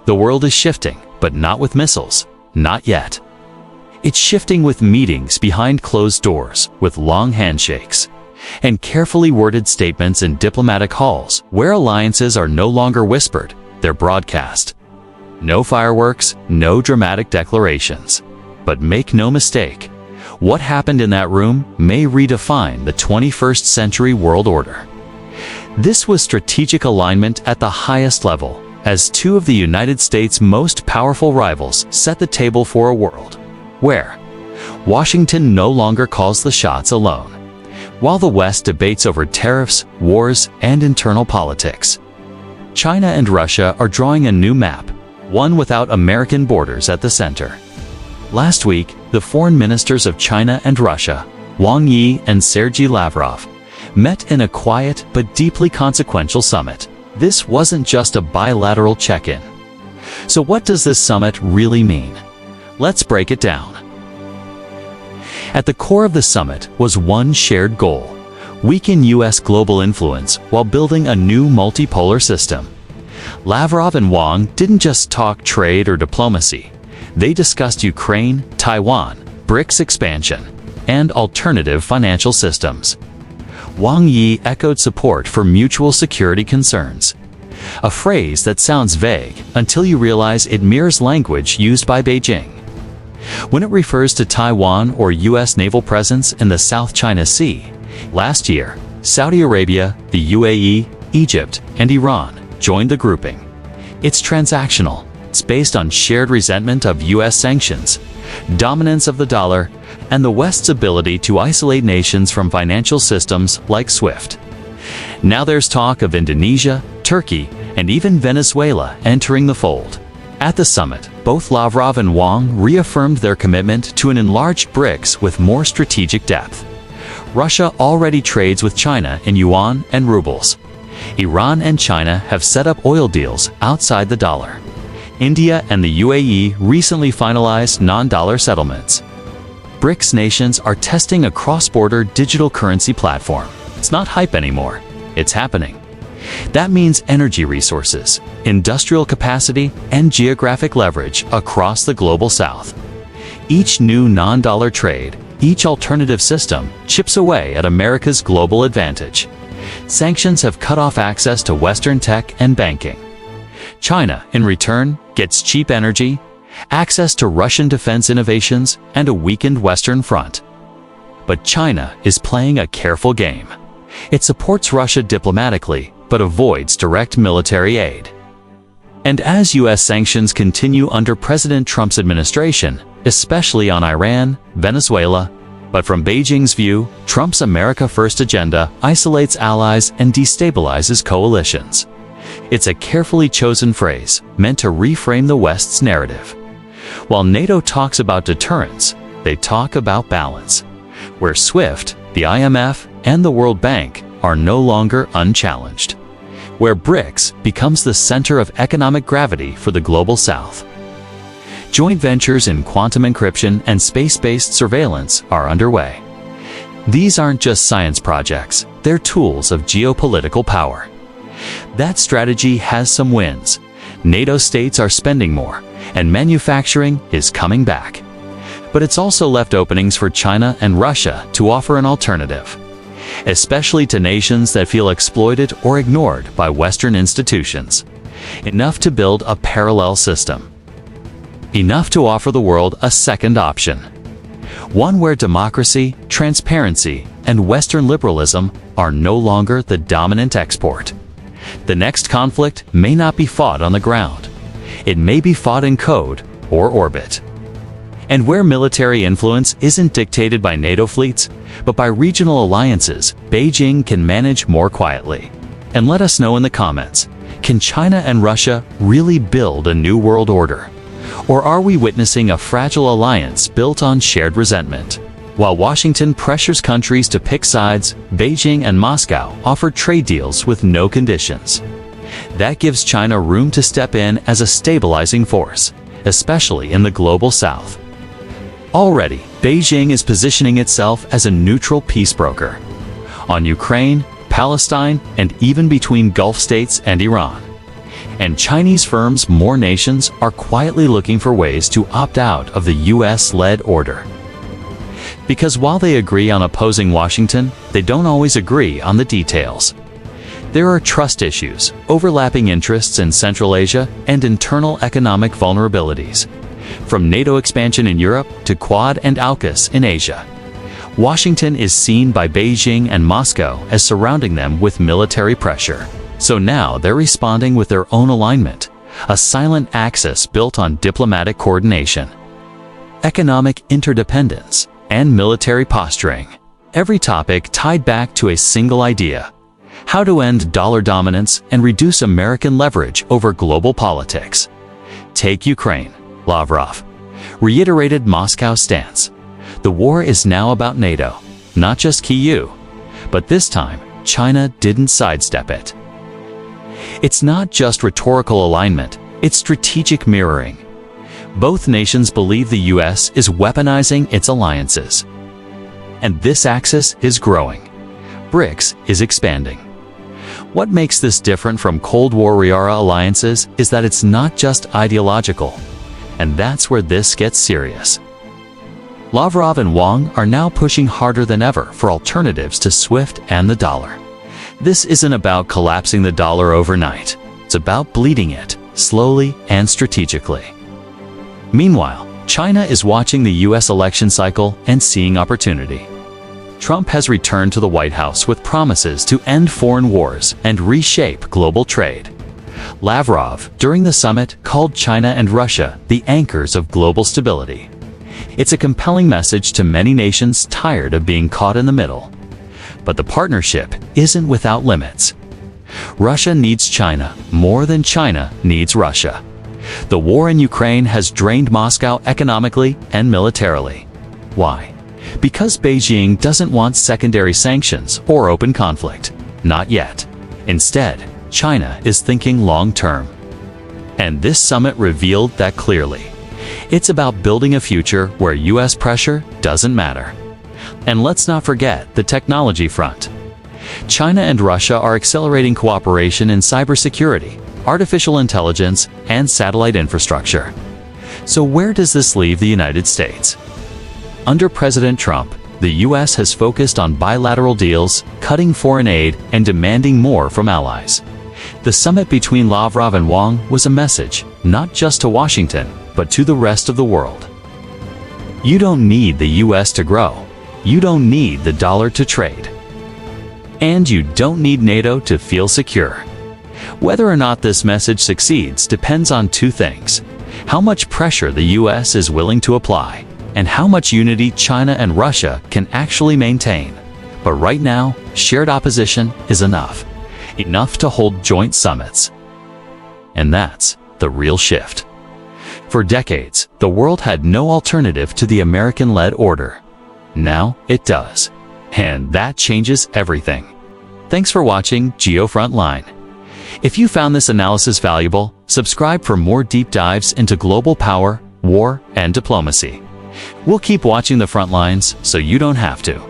The world is shifting, but not with missiles. Not yet. It's shifting with meetings behind closed doors, with long handshakes, and carefully worded statements in diplomatic halls where alliances are no longer whispered, they're broadcast. No fireworks, no dramatic declarations. But make no mistake, what happened in that room may redefine the 21st century world order. This was strategic alignment at the highest level, as two of the United States' most powerful rivals set the table for a world where Washington no longer calls the shots alone, while the West debates over tariffs, wars, and internal politics. China and Russia are drawing a new map, one without American borders at the center. Last week, the foreign ministers of China and Russia, Wang and Sergey Lavrov, met in a quiet but deeply consequential summit. This wasn't just a bilateral check-in. So what does this summit really mean? Let's break it down. At the core of the summit was one shared goal: weaken U.S. global influence while building a new multipolar system. Lavrov and Wang didn't just talk trade or diplomacy. They discussed Ukraine, Taiwan, BRICS expansion, and alternative financial systems. Wang Yi echoed support for mutual security concerns, a phrase that sounds vague until you realize it mirrors language used by Beijing. When it refers to Taiwan or U.S. naval presence in the South China Sea, last year, Saudi Arabia, the UAE, Egypt, and Iran joined the grouping. It's transactional. It's based on shared resentment of U.S. sanctions, dominance of the dollar, and the West's ability to isolate nations from financial systems like SWIFT. Now there's talk of Indonesia, Turkey, and even Venezuela entering the fold. At the summit, both Lavrov and Wang reaffirmed their commitment to an enlarged BRICS with more strategic depth. Russia already trades with China in yuan and rubles. Iran and China have set up oil deals outside the dollar. India and the UAE recently finalized non-dollar settlements. BRICS nations are testing a cross-border digital currency platform. It's not hype anymore. It's happening. That means energy resources, industrial capacity, and geographic leverage across the global south. Each new non-dollar trade, each alternative system, chips away at America's global advantage. Sanctions have cut off access to Western tech and banking. China, in return, gets cheap energy, access to Russian defense innovations, and a weakened Western front. But China is playing a careful game. It supports Russia diplomatically, but avoids direct military aid. And as U.S. sanctions continue under President Trump's administration, especially on Iran, Venezuela, but from Beijing's view, Trump's America First agenda isolates allies and destabilizes coalitions. It's a carefully chosen phrase meant to reframe the West's narrative. While NATO talks about deterrence, they talk about balance, where SWIFT, the IMF, and the World Bank are no longer unchallenged, where BRICS becomes the center of economic gravity for the global south. Joint ventures in quantum encryption and space-based surveillance are underway. These aren't just science projects, they're tools of geopolitical power. That strategy has some wins. NATO states are spending more, and manufacturing is coming back. But it's also left openings for China and Russia to offer an alternative, especially to nations that feel exploited or ignored by Western institutions. Enough to build a parallel system. Enough to offer the world a second option. One where democracy, transparency, and Western liberalism are no longer the dominant export. The next conflict may not be fought on the ground. It may be fought in code or orbit. And where military influence isn't dictated by NATO fleets, but by regional alliances, Beijing can manage more quietly. And let us know in the comments, can China and Russia really build a new world order? Or are we witnessing a fragile alliance built on shared resentment? While Washington pressures countries to pick sides, Beijing and Moscow offer trade deals with no conditions. That gives China room to step in as a stabilizing force, especially in the global south. Already, Beijing is positioning itself as a neutral peace broker on Ukraine, Palestine, and even between Gulf states and Iran. And Chinese firms, more nations, are quietly looking for ways to opt out of the US-led order. Because while they agree on opposing Washington, they don't always agree on the details. There are trust issues, overlapping interests in Central Asia, and internal economic vulnerabilities. From NATO expansion in Europe to Quad and AUKUS in Asia. Washington is seen by Beijing and Moscow as surrounding them with military pressure. So now they're responding with their own alignment, a silent axis built on diplomatic coordination, economic interdependence, and military posturing. Every topic tied back to a single idea: how to end dollar dominance and reduce American leverage over global politics. Take Ukraine. Lavrov reiterated Moscow's stance. The war is now about NATO, not just Kyiv. But this time, China didn't sidestep it. It's not just rhetorical alignment, it's strategic mirroring. Both nations believe the US is weaponizing its alliances. And this axis is growing. BRICS is expanding. What makes this different from Cold War-era alliances is that it's not just ideological. And that's where this gets serious. Lavrov and Wang are now pushing harder than ever for alternatives to SWIFT and the dollar. This isn't about collapsing the dollar overnight. It's about bleeding it, slowly and strategically. Meanwhile, China is watching the US election cycle and seeing opportunity. Trump has returned to the White House with promises to end foreign wars and reshape global trade. Lavrov, during the summit, called China and Russia the anchors of global stability. It's a compelling message to many nations tired of being caught in the middle. But the partnership isn't without limits. Russia needs China more than China needs Russia. The war in Ukraine has drained Moscow economically and militarily. Why? Because Beijing doesn't want secondary sanctions or open conflict. Not yet. Instead, China is thinking long-term. And this summit revealed that clearly. It's about building a future where US pressure doesn't matter. And let's not forget the technology front. China and Russia are accelerating cooperation in cybersecurity, artificial intelligence, and satellite infrastructure. So where does this leave the United States? Under President Trump, the US has focused on bilateral deals, cutting foreign aid, and demanding more from allies. The summit between Lavrov and Wang was a message, not just to Washington, but to the rest of the world. You don't need the US to grow. You don't need the dollar to trade. And you don't need NATO to feel secure. Whether or not this message succeeds depends on two things: how much pressure the US is willing to apply, and how much unity China and Russia can actually maintain. But right now, shared opposition is enough. Enough to hold joint summits. And that's the real shift. For decades, the world had no alternative to the American-led order. Now it does. And that changes everything. Thanks for watching GeoFrontline. If you found this analysis valuable, subscribe for more deep dives into global power, war, and diplomacy. We'll keep watching the front lines so you don't have to.